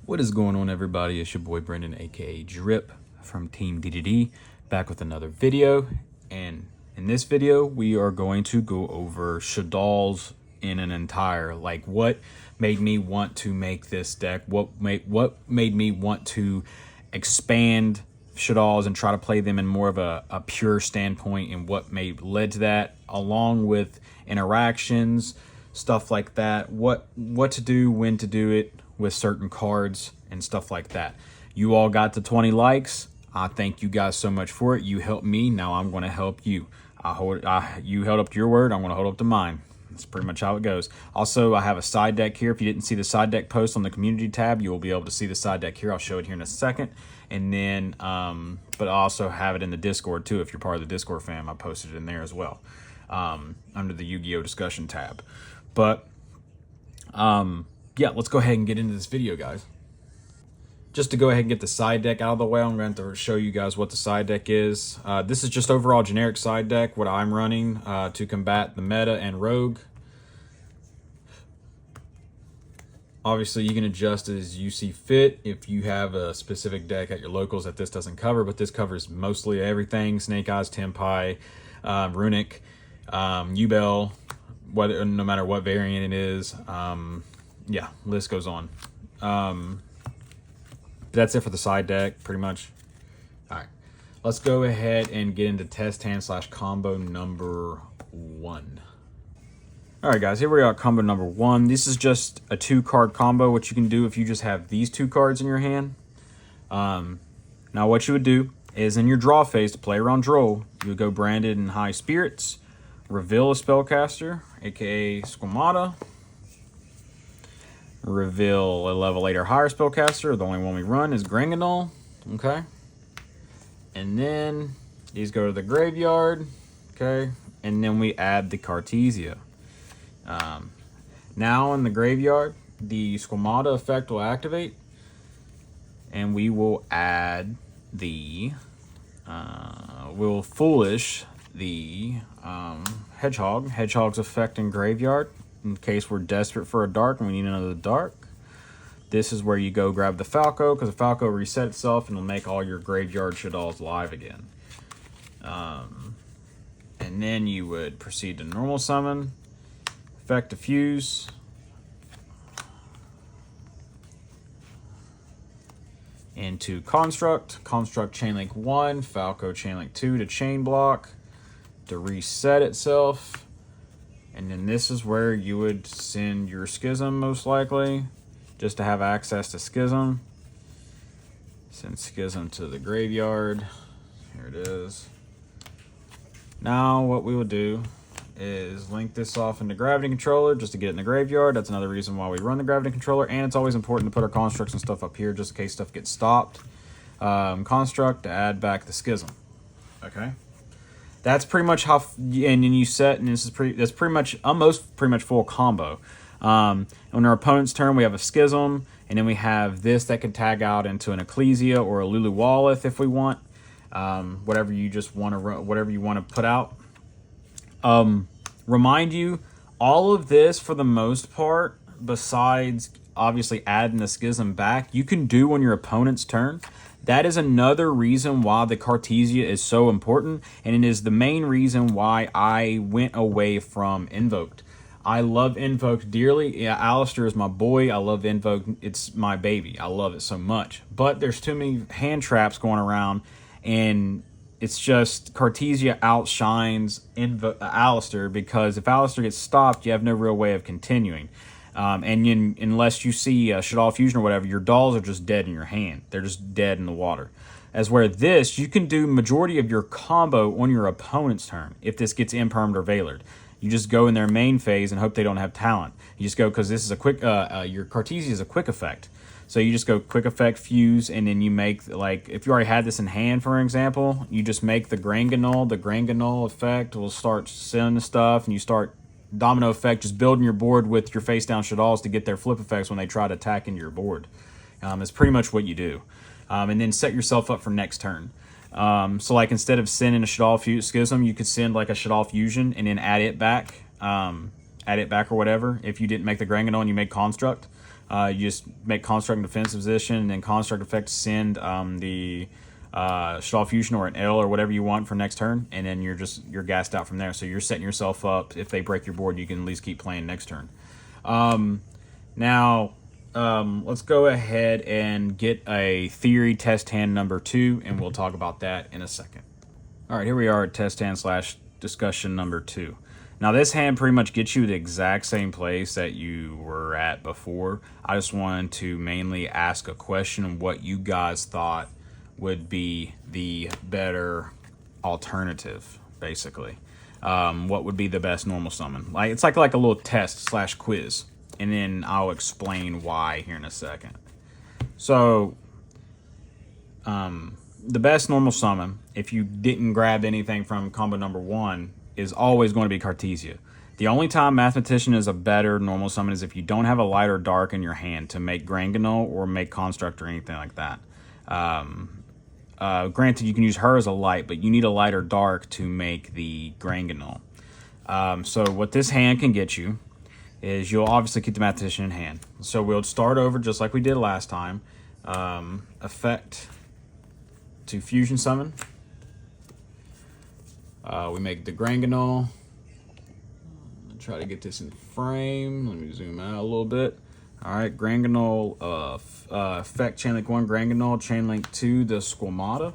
What is going on, everybody? It's your boy Brendan, aka Drip from Team D.D.D, back with another video. And in this video, we are going to go over Shaddolls in an entire, like, what made me want to make this deck, what made me want to expand Shaddolls and try to play them in more of a pure standpoint, and what led to that, along with interactions, stuff like that, what to do, when to do it with certain cards and stuff like that. You all got to 20 likes. I thank you guys so much for it. You helped me. Now I'm going to help you. You held up to your word. I'm going to hold up to mine. That's pretty much how it goes. Also, I have a side deck here. If you didn't see the side deck post on the community tab, you will be able to see the side deck here. I'll show it here in a second. And then, but I also have it in the Discord too. If you're part of the Discord fam, I posted it in there as well, under the Yu-Gi-Oh discussion tab. But, yeah, let's go ahead and get into this video, guys. Just to go ahead and get the side deck out of the way, I'm going to show you guys what the side deck is. This is just overall generic side deck, what I'm running to combat the meta and rogue. Obviously, you can adjust as you see fit if you have a specific deck at your locals that this doesn't cover, but this covers mostly everything: Snake Eyes, Tempai, Runic, Ubel, no matter what variant it is. Yeah, list goes on. That's it for the side deck, pretty much. All right, let's go ahead and get into test hand / combo number 1. All right, guys, here we are, combo number 1. This is just a 2-card combo, which you can do if you just have these 2 cards in your hand. Now, what you would do is in your draw phase, to play around Droll, you would go Branded in High Spirits, reveal a spellcaster, aka Squamata, reveal a level 8 or higher spellcaster. The only one we run is Granganol. Okay. And then these go to the graveyard. Okay. And then we add the Cartesia. Now in the graveyard, the Squamata effect will activate. And we will add the... we'll Foolish the Hedgehog. Hedgehog's effect in graveyard, in case we're desperate for a dark and we need another dark. This is where you go grab the Falco, because the Falco reset itself and will make all your graveyard Shaddolls live again. And then you would proceed to normal summon, effect Diffuse, into Construct, Chainlink 1, Falco Chainlink 2 to chain block, to reset itself. And then this is where you would send your Schism, most likely, just to have access to Schism. Send Schism to the graveyard. Here it is. Now what we will do is link this off into Gravity Controller just to get it in the graveyard. That's another reason why we run the Gravity Controller. And it's always important to put our constructs and stuff up here just in case stuff gets stopped. Construct to add back the Schism. Okay. That's pretty much how, and then you set, and that's pretty much almost pretty much full combo. On our opponent's turn, we have a Schism, and then we have this that can tag out into an Ecclesia or a Lulu Walleth if we want. Whatever you just want to whatever you want to put out. Remind you, all of this for the most part, besides obviously adding the Schism back, you can do on your opponent's turn. That is another reason why the Cartesia is so important, and it is the main reason why I went away from Invoked. I love Invoked dearly. Yeah, Alistair is my boy. I love Invoked. It's my baby. I love it so much. But there's too many hand traps going around, and it's just Cartesia outshines Alistair, because if Alistair gets stopped, you have no real way of continuing. Unless you see Shaddoll Fusion or whatever, your dolls are just dead in your hand. They're just dead in the water. As where this, you can do majority of your combo on your opponent's turn if this gets impermed or veilered. You just go in their main phase and hope they don't have talent. You just go, because this is a quick, your Cartesia is a quick effect. So you just go quick effect, fuse, and then you make, like, if you already had this in hand, for example, you just make the Granganol. The Granganol effect will start sending stuff, and you start domino effect, just building your board with your face down Shaddolls to get their flip effects when they try to attack into your board. It's pretty much what you do. And then set yourself up for next turn. So like instead of sending a Shaddoll Schism, you could send like a Shaddoll Fusion and then add it back. add it back or whatever. If you didn't make the Granganol and you made Construct, you just make Construct in defensive position, and then Construct effect send the Shaddoll Fusion or an L or whatever you want for next turn, and then you're gassed out from there. So you're setting yourself up. If they break your board, you can at least keep playing next turn. Now, let's go ahead and get a theory test hand number 2, and we'll talk about that in a second. All right, here we are at test hand / discussion number 2. Now, this hand pretty much gets you the exact same place that you were at before. I just wanted to mainly ask a question of what you guys thought would be the better alternative, basically. What would be the best normal summon? It's like a little test / quiz, and then I'll explain why here in a second. So, the best normal summon, if you didn't grab anything from combo number 1, is always going to be Cartesia. The only time Mathematician is a better normal summon is if you don't have a light or dark in your hand to make Granganol or make Construct or anything like that. Granted, you can use her as a light, but you need a light or dark to make the Granganol. So what this hand can get you is you'll obviously keep the Mathematician in hand. So we'll start over just like we did last time. Effect to Fusion Summon. We make the Granganol. Try to get this in frame. Let me zoom out a little bit. All right, Granganol, effect Chainlink 1, Granganol, Chainlink 2, the Squamata.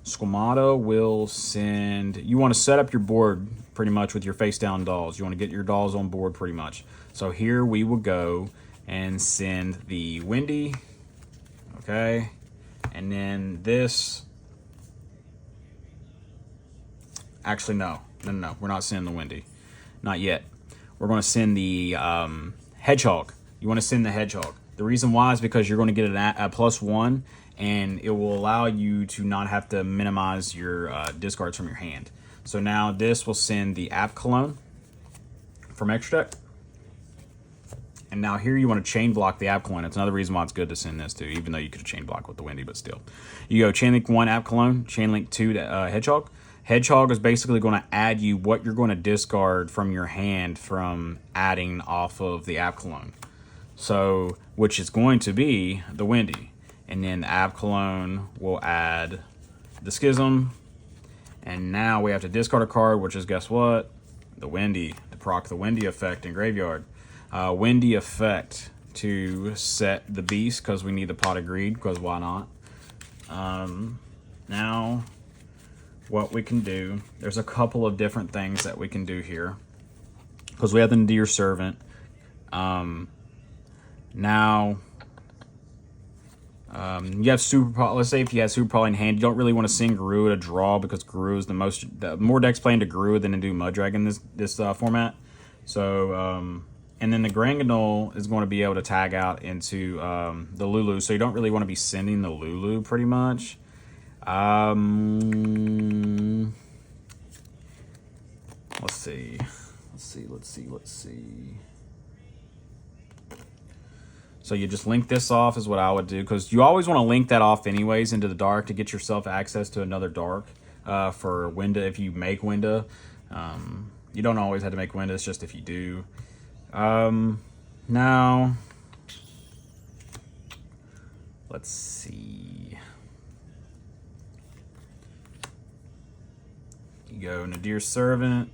Squamata will send, you want to set up your board pretty much with your face down dolls. You want to get your dolls on board pretty much. So here we will go and send the Windy, okay, and then this, actually no, we're not sending the Windy, not yet. We're going to send the Hedgehog. You want to send the Hedgehog. The reason why is because you're going to get a +1, and it will allow you to not have to minimize your discards from your hand. So now this will send the App Cologne from Extra Deck. And now here you want to chain block the App Cologne. It's another reason why it's good to send this too, even though you could have chain block with the Windy, but still. You go Chainlink 1 App Cologne, Chainlink 2 to Hedgehog. Hedgehog is basically going to add you what you're going to discard from your hand from adding off of the App Cologne. So, which is going to be the Windy. And then the App Cologne will add the Schism. And now we have to discard a card, which is, guess what? The Windy. To proc the Windy effect in Graveyard. Windy effect to set the Beast, because we need the Pot of Greed, because why not? Now, what we can do, there's a couple of different things that we can do here. Because we have the Nadir Servant. Now, you have Super Poly. Let's say if you have Super Poly in hand, you don't really want to send Garua to draw, because Garua is the more decks play into Garua than to do Mudragon in this format. So, and then the Granganol is going to be able to tag out into the Lulu, so you don't really want to be sending the Lulu pretty much. Let's see. So you just link this off is what I would do, because you always want to link that off anyways into the dark to get yourself access to another dark for Winda if you make Winda. You don't always have to make Winda, it's just if you do. Now, let's see. You go Nadir Servant.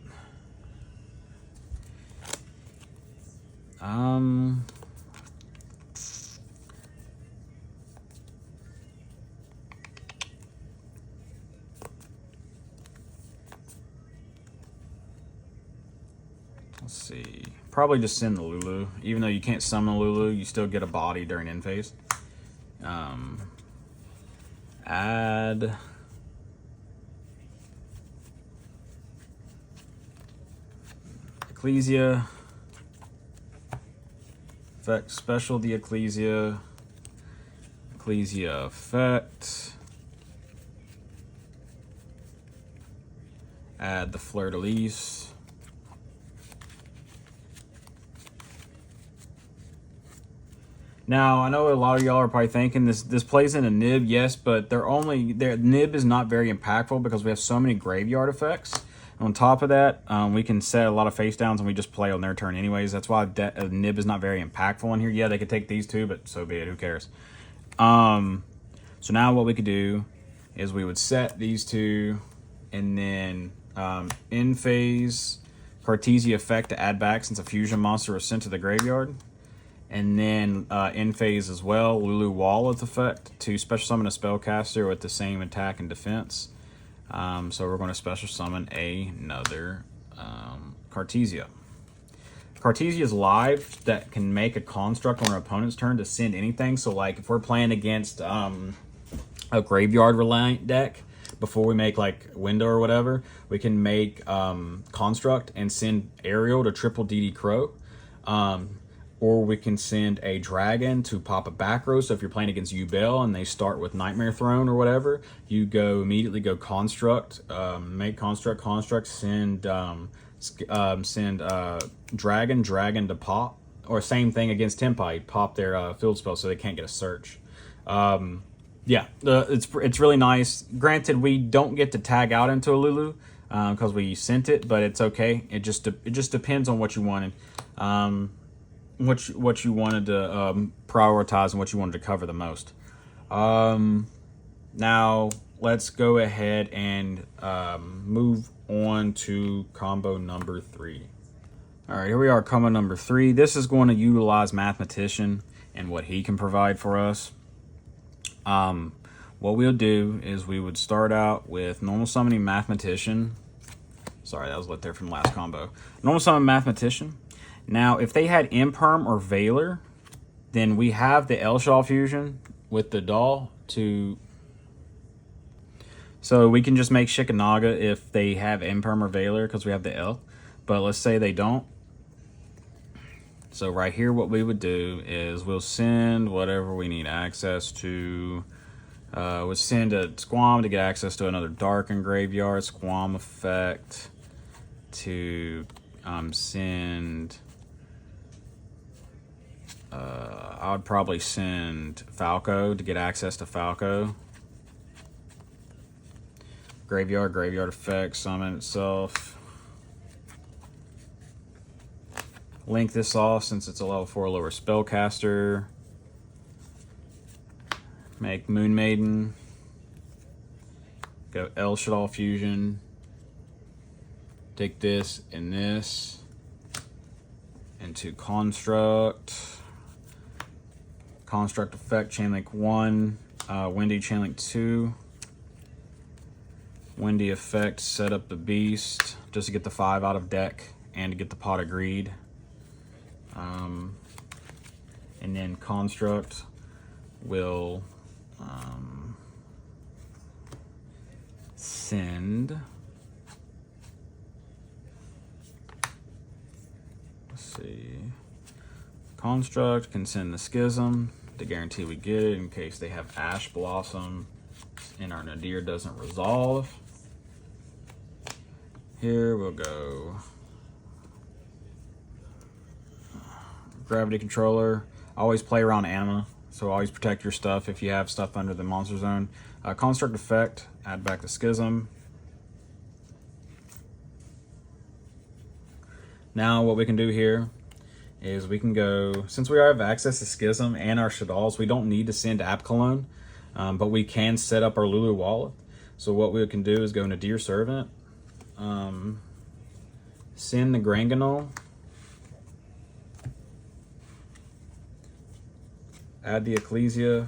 Let's see. Probably just send the Lulu. Even though you can't summon a Lulu, you still get a body during end phase. Add Ecclesia. Effect special the Ecclesia. Ecclesia effect. Add the Fleur de Lis. Now, I know a lot of y'all are probably thinking this plays in a nib, yes, but their nib is not very impactful because we have so many graveyard effects On top of that, we can set a lot of face downs and we just play on their turn anyways. That's why nib is not very impactful in here. Yeah, they could take these two, but so be it. Who cares? So now what we could do is we would set these two, and then in phase Cartesia effect to add back since a fusion monster was sent to the graveyard. And then in phase as well, Lulu Wallet effect to special summon a spellcaster with the same attack and defense. So we're going to special summon another Cartesia. Cartesia is live that can make a construct on our opponent's turn to send anything. So like if we're playing against a graveyard reliant deck, before we make like window or whatever, we can make construct and send Ariel to triple D.D. Crow. Or we can send a dragon to pop a back row. So if you're playing against Ubel and they start with Nightmare Throne or whatever, you immediately go construct, make construct, send dragon to pop, or same thing against Tempai, pop their field spell so they can't get a search. Yeah, it's really nice. Granted, we don't get to tag out into a Lulu because we sent it, but it's okay. It just depends on what you wanted. What you wanted to prioritize and what you wanted to cover the most. Now let's go ahead and move on to combo number 3. All right, here we are, combo number 3. This is going to utilize Mathematician and what he can provide for us. What we'll do is we would start out with normal summoning Mathematician. Sorry, that was lit there from the last combo. Normal summon Mathematician. Now, if they had Imperm or Veiler, then we have the Elshall fusion with the doll to... So we can just make Shikanaga if they have Imperm or Veiler because we have the L. But let's say they don't. So right here what we would do is we'll send whatever we need access to. We'll send a Squam to get access to another Darkened Graveyard. Squam effect to send... I would probably send Falco to get access to Falco. Graveyard effect, summon itself. Link this off since it's a level 4 lower spellcaster. Make Moon Maiden. Go El Shaddoll fusion. Take this and this into construct. Construct effect, Chainlink 1, Windy Chainlink 2. Windy effect, set up the beast just to get the 5 out of deck and to get the Pot of Greed. And then construct will send, let's see, construct can send the Schism to guarantee we get it in case they have Ash Blossom and our Nadir doesn't resolve. Here we'll go Gravity Controller. Always play around Anima, so always protect your stuff if you have stuff under the monster zone. Construct effect, add back the Schism. Now what we can do here is we can go, since we have access to Schism and our Shaddolls, we don't need to send App Cologne, but we can set up our Lulu Wallet. So what we can do is go into Dear Servant, send the Granganol, add the Ecclesia,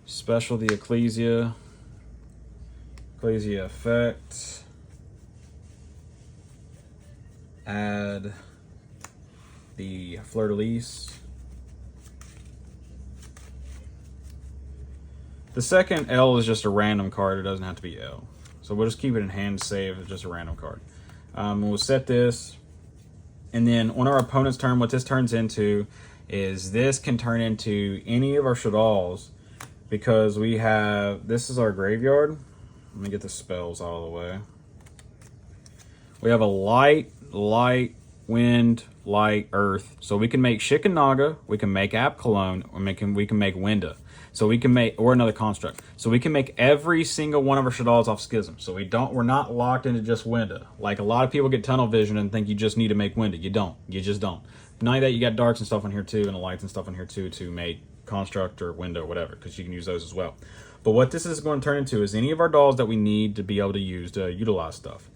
special the Ecclesia effect, add the Fleur-de-Lis. The second L is just a random card. It doesn't have to be L. So we'll just keep it in hand to save. It's just a random card. We'll set this. And then on our opponent's turn, what this turns into is this can turn into any of our Shaddolls because we have, this is our graveyard. Let me get the spells out of the way. We have a light, wind, light, earth. So we can make Shikanaga, we can make App Cologne, or we can make Winda. So we can make, or another construct. So we can make every single one of our Shaddolls off Schism. So we're not locked into just Winda. Like a lot of people get tunnel vision and think you just need to make Winda. You don't. You just don't. Not only that, you got darks and stuff on here too, and the lights and stuff on here too to make construct or window or whatever, because you can use those as well. But what this is going to turn into is any of our dolls that we need to be able to use to utilize stuff.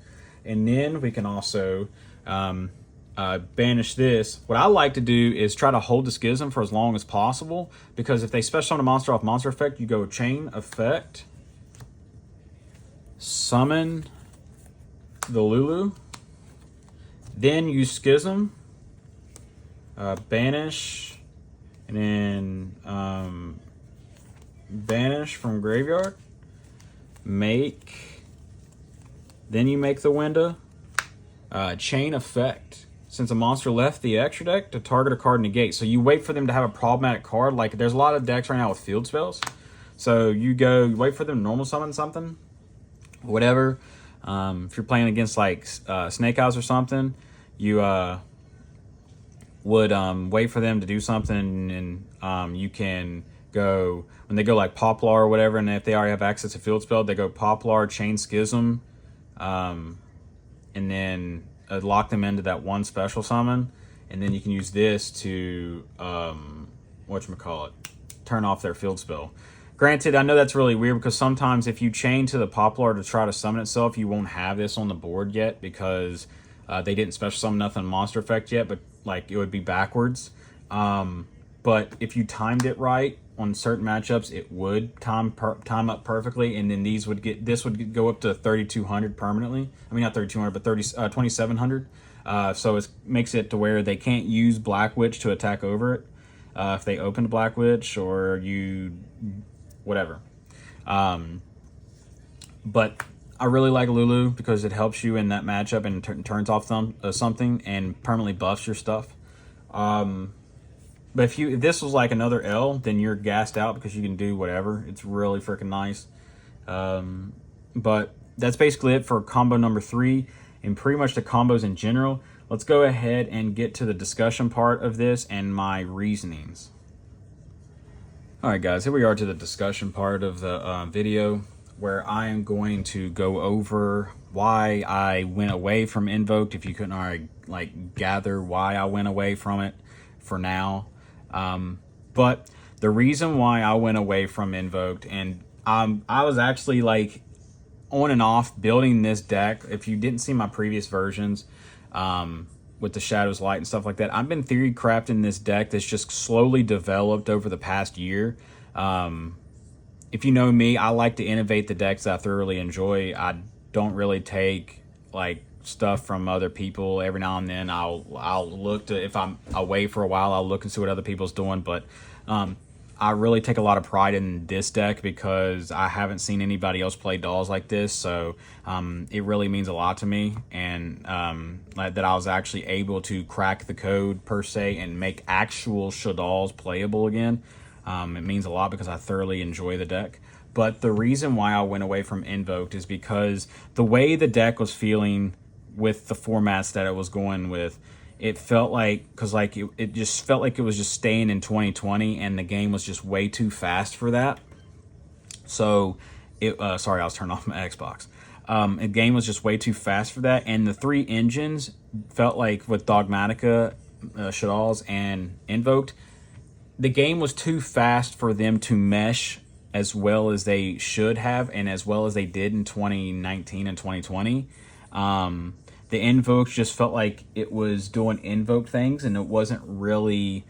And then we can also banish this. What I like to do is try to hold the Schism for as long as possible, because if they special summon a monster off monster effect, you go chain effect, summon the Lulu, then use Schism, banish, and then banish from graveyard, then you make the window, chain effect. Since a monster left the extra deck, to target a card negate. So you wait for them to have a problematic card. Like there's a lot of decks right now with field spells. So you wait for them to normal summon something, whatever. If you're playing against like Snake Eyes or something, you would wait for them to do something, and you can go, when they go like Poplar or whatever, and if they already have access to field spell, they go Poplar, chain Schism, and then lock them into that one special summon, and then you can use this to turn off their field spell. Granted, I know that's really weird, because sometimes if you chain to the Poplar to try to summon itself, you won't have this on the board yet, because they didn't special summon nothing monster effect yet, but like it would be backwards. But if you timed it right on certain matchups, it would time up perfectly, and then this would go up to 3,200 permanently. I mean, not 3,200, but 2,700. So it makes it to where they can't use Black Witch to attack over it if they opened Black Witch or whatever. But I really like Lulu because it helps you in that matchup and turns off something and permanently buffs your stuff. But if this was like another L, then you're gassed out because you can do whatever. It's really freaking nice. But that's basically it for combo number 3 and pretty much the combos in general. Let's go ahead and get to the discussion part of this and my reasonings. Alright guys, here we are to the discussion part of the video, where I am going to go over why I went away from Invoked, if you couldn't already gather why I went away from it for now. But the reason why I went away from Invoked, and I was actually on and off building this deck. If you didn't see my previous versions with the Shadows Light and stuff like that, I've been theory crafting this deck that's just slowly developed over the past year. If you know me, I like to innovate the decks that I thoroughly enjoy. I don't really take stuff from other people. Every now and then I'll look to, if I'm away for a while, I'll look and see what other people's doing. But I really take a lot of pride in this deck because I haven't seen anybody else play dolls like this. So it really means a lot to me, and that I was actually able to crack the code per se and make actual Shaddolls playable again. It means a lot because I thoroughly enjoy the deck. But the reason why I went away from Invoked is because the way the deck was feeling with the formats that it was going with, it felt like, because it just felt like it was just staying in 2020, and the game was just way too fast for that. So sorry, I was turning off my Xbox. The game was just way too fast for that, and the 3 engines felt like with Dogmatika, Shaddolls, and Invoked, the game was too fast for them to mesh as well as they should have, and as well as they did in 2019 and 2020. The Invoked just felt like it was doing Invoke things, and it wasn't really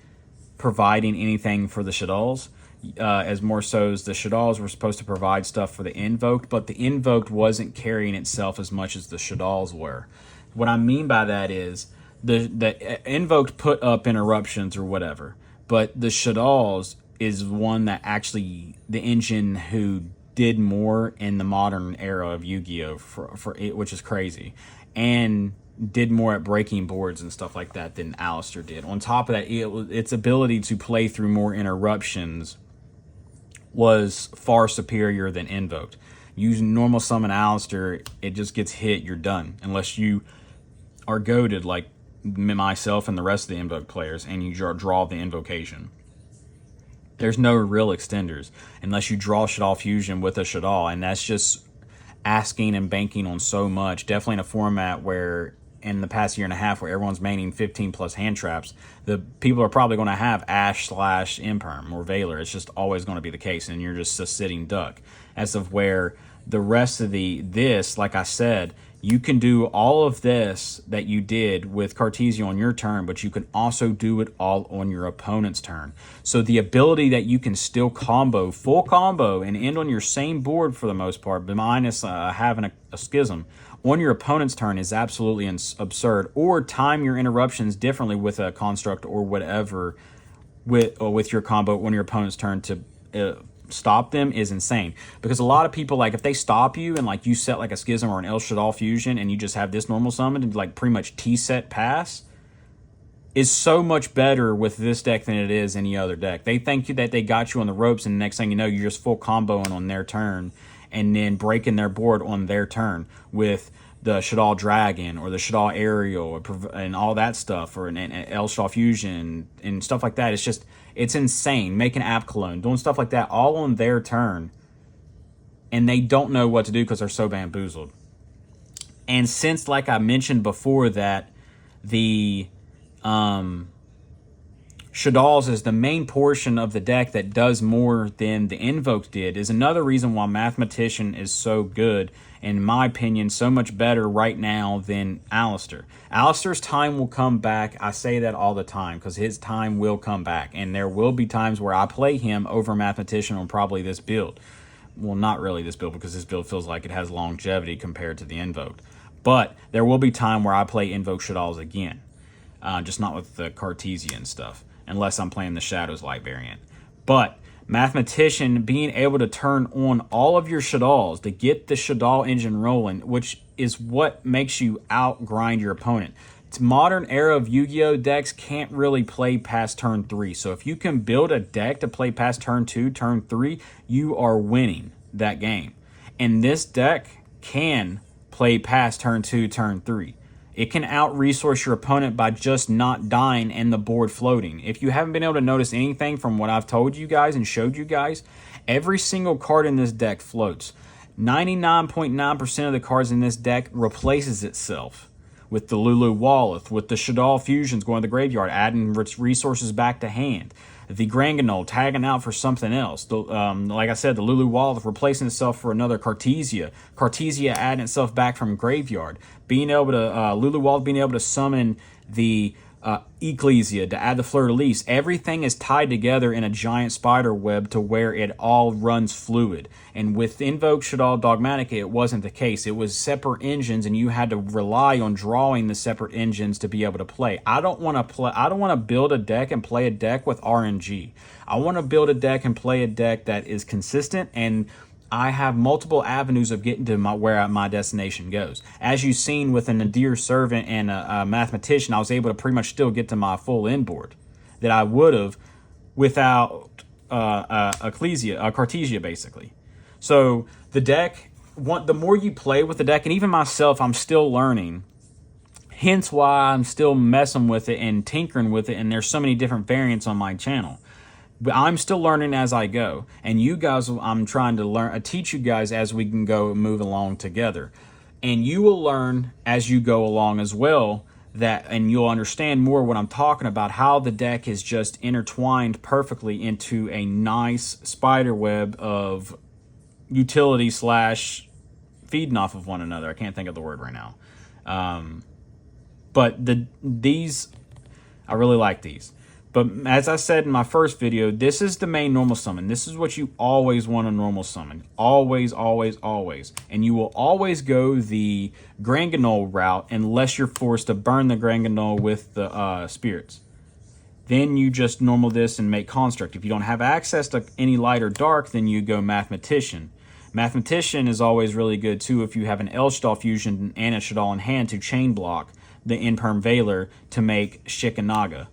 providing anything for the Shaddolls. As more so as the Shaddolls were supposed to provide stuff for the Invoked, but the Invoked wasn't carrying itself as much as the Shaddolls were. What I mean by that is the Invoked put up interruptions or whatever, but the Shaddolls is one that actually, the engine who did more in the modern era of Yu-Gi-Oh! for it, which is crazy, and did more at breaking boards and stuff like that than Alistair did. On top of that, its ability to play through more interruptions was far superior than Invoked. Using normal summon Alistair, it just gets hit, you're done. Unless you are goated like myself and the rest of the Invoked players, and you draw the invocation. There's no real extenders unless you draw Shaddoll Fusion with a Shaddoll, and that's just asking and banking on so much. Definitely in a format where in the past year and a half where everyone's maining 15 plus hand traps, the people are probably going to have Ash / Imperm or Valor. It's just always going to be the case, and you're just a sitting duck. As of where the rest of this, like I said, you can do all of this that you did with Cartesia on your turn, but you can also do it all on your opponent's turn. So the ability that you can still combo, full combo, and end on your same board for the most part, minus having a schism, on your opponent's turn is absolutely absurd. Or time your interruptions differently with a construct or whatever with your combo on your opponent's turn to stop them is insane. Because a lot of people, like, if they stop you and like you set like a schism or an El Shaddoll Fusion and you just have this normal summon and like pretty much T-set pass, is so much better with this deck than it is any other deck. They think that they got you on the ropes, and the next thing you know, you're just full comboing on their turn and then breaking their board on their turn with the Shaddoll Dragon or the Shaddoll Aerial and all that stuff, or an El Shaddoll Fusion and stuff like that. It's just, it's insane. Making App Cologne, doing stuff like that all on their turn, and they don't know what to do because they're so bamboozled. And since, like I mentioned before, that the Shaddolls is the main portion of the deck that does more than the Invoke did, is another reason why Mathematician is so good, in my opinion, so much better right now than Alistair. Alistair's time will come back. I say that all the time because his time will come back, and there will be times where I play him over Mathematician on probably this build. Well, not really this build, because this build feels like it has longevity compared to the Invoked. But there will be time where I play Invoke Shaddolls again. Just not with the Cartesia and stuff, unless I'm playing the Shadows Light variant. But Mathematician, being able to turn on all of your Shaddolls to get the Shaddoll engine rolling, which is what makes you outgrind your opponent. Modern era of Yu-Gi-Oh! Decks can't really play past turn 3. So if you can build a deck to play past turn 2, turn 3, you are winning that game. And this deck can play past turn 2, turn 3. It can out-resource your opponent by just not dying and the board floating. If you haven't been able to notice anything from what I've told you guys and showed you guys, every single card in this deck floats. 99.9% of the cards in this deck replaces itself. With the Lulu Walleth, with the Shaddoll Fusions going to the graveyard, adding resources back to hand. The Granganol tagging out for something else. Like I said, the Lulu Walleth replacing itself for another Cartesia. Cartesia adding itself back from graveyard. Being able to, Lulu Walleth being able to summon the Ecclesia to add the Fleur-de-Lis. Everything is tied together in a giant spider web to where it all runs fluid. And with Invoke Shaddoll Dogmatika, it wasn't the case. It was separate engines, and you had to rely on drawing the separate engines to be able to play. I don't want to build a deck and play a deck with RNG. I want to build a deck and play a deck that is consistent, and I have multiple avenues of getting to where my destination goes. As you've seen with a Nadir Servant and a Mathematician, I was able to pretty much still get to my full end board that I would have without Cartesia, basically. So the deck, the more you play with the deck, and even myself, I'm still learning. Hence why I'm still messing with it and tinkering with it, and there's so many different variants on my channel. But I'm still learning as I go, and you guys, I'm trying to teach you guys as we can go move along together, and you will learn as you go along as well. And you'll understand more what I'm talking about, how the deck is just intertwined perfectly into a nice spider web of utility / feeding off of one another. I can't think of the word right now, but these, I really like these. But as I said in my first video, this is the main normal summon. This is what you always want a normal summon. Always, always, always. And you will always go the Granganol route unless you're forced to burn the Granganol with the spirits. Then you just normal this and make Construct. If you don't have access to any light or dark, then you go Mathematician. Mathematician is always really good too if you have an El Shaddoll Fusion and a Shaddoll in hand to chain block the Imperm Valor to make Shikanaga.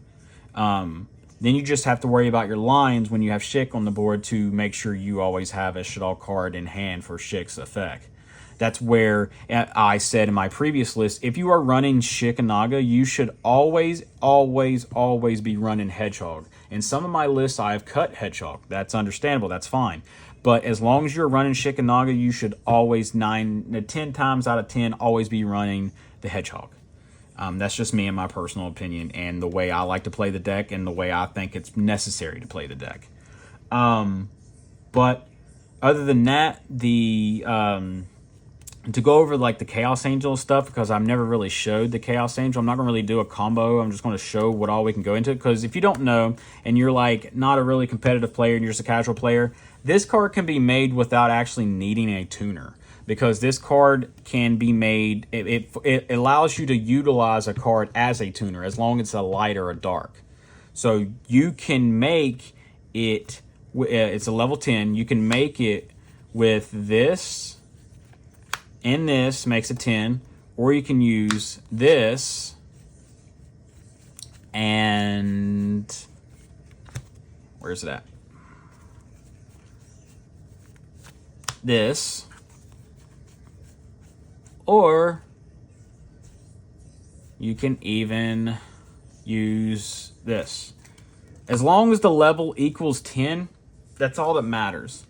Then you just have to worry about your lines when you have Shik on the board to make sure you always have a Shaddoll card in hand for Shik's effect. That's where I said in my previous list, if you are running Shikanaga, you should always, always, always be running Hedgehog. In some of my lists, I have cut Hedgehog. That's understandable. That's fine. But as long as you're running Shikanaga, you should always 10 times out of 10 always be running the Hedgehog. That's just me and my personal opinion and the way I like to play the deck and the way I think it's necessary to play the deck. But other than that, to go over like the Chaos Angel stuff, because I've never really showed the Chaos Angel. I'm not going to really do a combo. I'm just going to show what all we can go into. Because if you don't know, and you're like not a really competitive player and you're just a casual player, this card can be made without actually needing a tuner. Because this card can be made, it allows you to utilize a card as a tuner as long as it's a light or a dark. So you can make it, it's a level 10, you can make it with this, and this makes it 10, or you can use this and where's it at? This, or you can even use this. As long as the level equals 10, that's all that matters.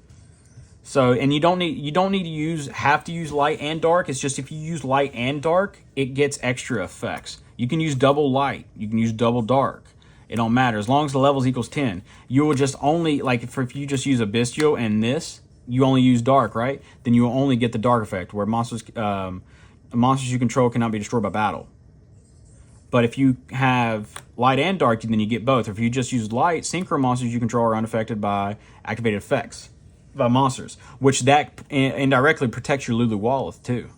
So, and you don't need to have to use light and dark. It's just if you use light and dark, it gets extra effects. You can use double light. You can use double dark. It don't matter. As long as the levels equals 10, you will just only, like if you just use a Bestial and this, you only use dark, right? Then you will only get the dark effect where monsters you control cannot be destroyed by battle. But if you have light and dark, then you get both. If you just use light, synchro monsters you control are unaffected by activated effects by monsters, which that indirectly protects your Lulu Walleth too.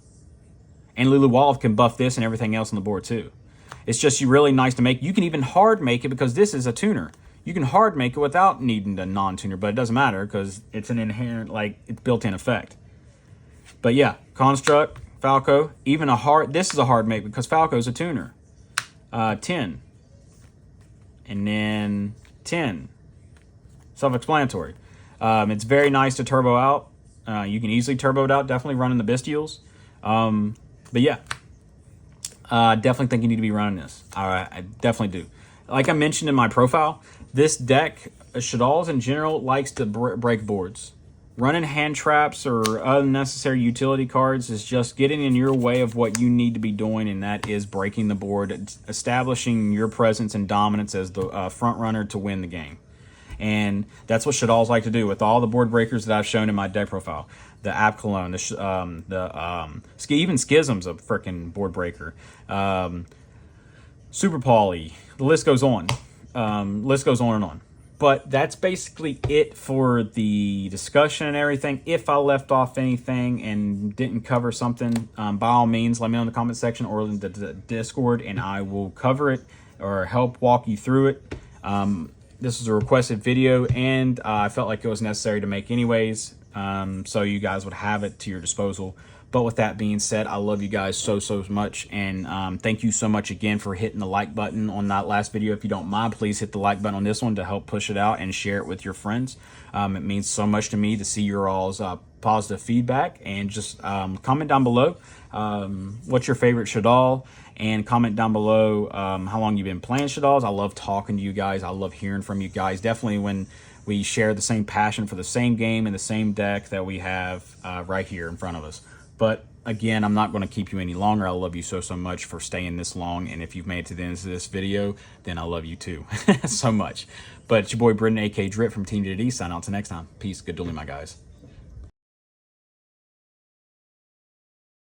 And Lulu Walleth can buff this and everything else on the board too. It's just really nice to make. You can even hard make it because this is a tuner. You can hard make it without needing the non-tuner, but it doesn't matter because it's an inherent, like, it's built-in effect. But yeah, Construct, Falco, even this is a hard make because Falco is a tuner. 10. And then 10. Self-explanatory. It's very nice to turbo out. You can easily turbo it out, definitely running the Bestials. But yeah, definitely think you need to be running this. I definitely do. Like I mentioned in my profile, this deck, Shaddolls in general, likes to break boards. Running hand traps or unnecessary utility cards is just getting in your way of what you need to be doing, and that is breaking the board, establishing your presence and dominance as the front runner to win the game. And that's what Shaddolls like to do with all the board breakers that I've shown in my deck profile. The Apcolone, even Schism's a freaking board breaker. Super Poly, the list goes on. List goes on and on. But that's basically it for the discussion and everything. If I left off anything and didn't cover something, by all means, let me know in the comment section or in the Discord, and I will cover it or help walk you through it. This was a requested video, and I felt like it was necessary to make anyways, so you guys would have it to your disposal. But with that being said, I love you guys so much, and thank you so much again for hitting the like button on that last video. If you don't mind, please hit the like button on this one to help push it out and share it with your friends. It means so much to me to see your all's positive feedback, and just comment down below what's your favorite Shaddoll, and comment down below how long you've been playing Shaddolls. I love talking to you guys. I love hearing from you guys. Definitely when we share the same passion for the same game and the same deck that we have right here in front of us. But again, I'm not going to keep you any longer. I love you so much for staying this long. And if you've made it to the end of this video, then I love you too so much. But it's your boy Britton, a.k.a. Drip from Team D.D.D. Sign out till next time. Peace. Good dueling, my guys.